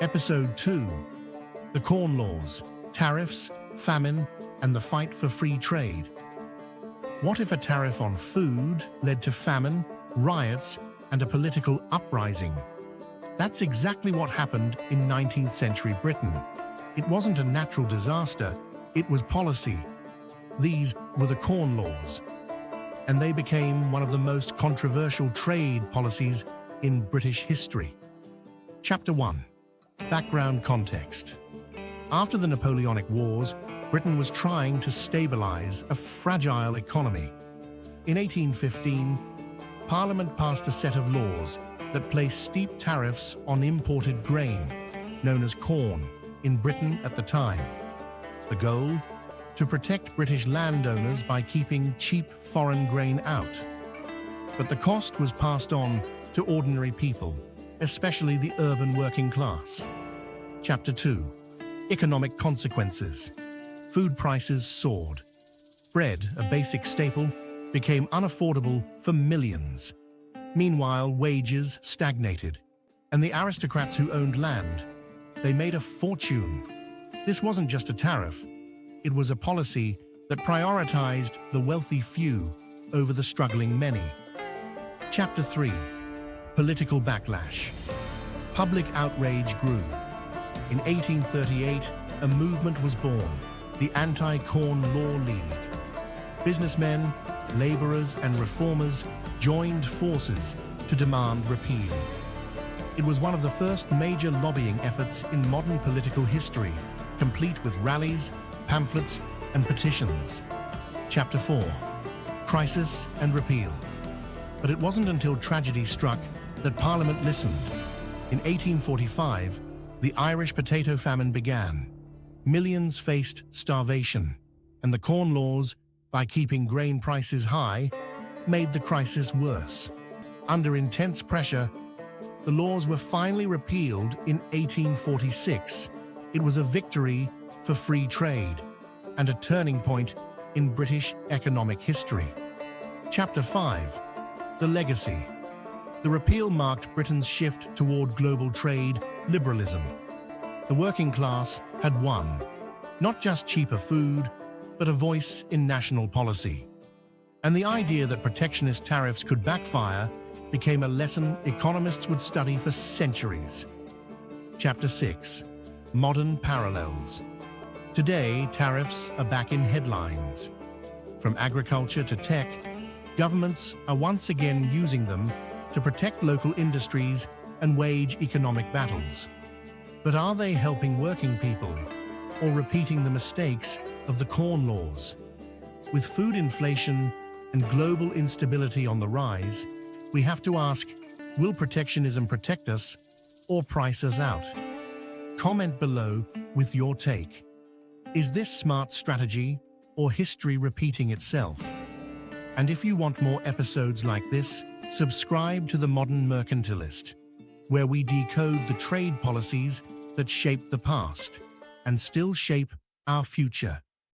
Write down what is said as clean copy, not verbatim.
Episode 2: The Corn Laws, Tariffs, Famine, and the Fight for Free Trade. What if a tariff on food led to famine, riots, and a political uprising? That's exactly what happened in 19th century Britain. It wasn't a natural disaster, it was policy. These were the Corn Laws, and they became one of the most controversial trade policies in British history. Chapter 1: Background context. After the Napoleonic Wars, Britain was trying to stabilize a fragile economy. In 1815, Parliament passed a set of laws that placed steep tariffs on imported grain, known as corn, in Britain at the time. The goal? To protect British landowners by keeping cheap foreign grain out. But the cost was passed on to ordinary people, especially the urban working class. Chapter 2: Economic consequences. Food prices soared. Bread, a basic staple, became unaffordable for millions. Meanwhile, wages stagnated, and the aristocrats who owned land, they made a fortune. This wasn't just a tariff, it was a policy that prioritized the wealthy few over the struggling many. Chapter 3: Political backlash. Public outrage grew. In 1838, a movement was born, the Anti-Corn Law League. Businessmen, laborers, and reformers joined forces to demand repeal. It was one of the first major lobbying efforts in modern political history, complete with rallies, pamphlets, and petitions. Chapter 4: Crisis and Repeal. But it wasn't until tragedy struck that Parliament listened. In 1845, the Irish Potato Famine began. Millions faced starvation, and the Corn Laws, by keeping grain prices high, made the crisis worse. Under intense pressure, the laws were finally repealed in 1846. It was a victory for free trade and a turning point in British economic history. Chapter 5: The Legacy. The repeal marked Britain's shift toward global trade liberalism. The working class had won, not just cheaper food, but a voice in national policy. And the idea that protectionist tariffs could backfire became a lesson economists would study for centuries. Chapter 6: Modern Parallels. Today, tariffs are back in headlines. From agriculture to tech, governments are once again using them to protect local industries and wage economic battles. But are they helping working people, or repeating the mistakes of the Corn Laws? With food inflation and global instability on the rise, we have to ask, will protectionism protect us or price us out? Comment below with your take. Is this smart strategy or history repeating itself? And if you want more episodes like this, subscribe to the Modern Mercantilist, where we decode the trade policies that shaped the past and still shape our future.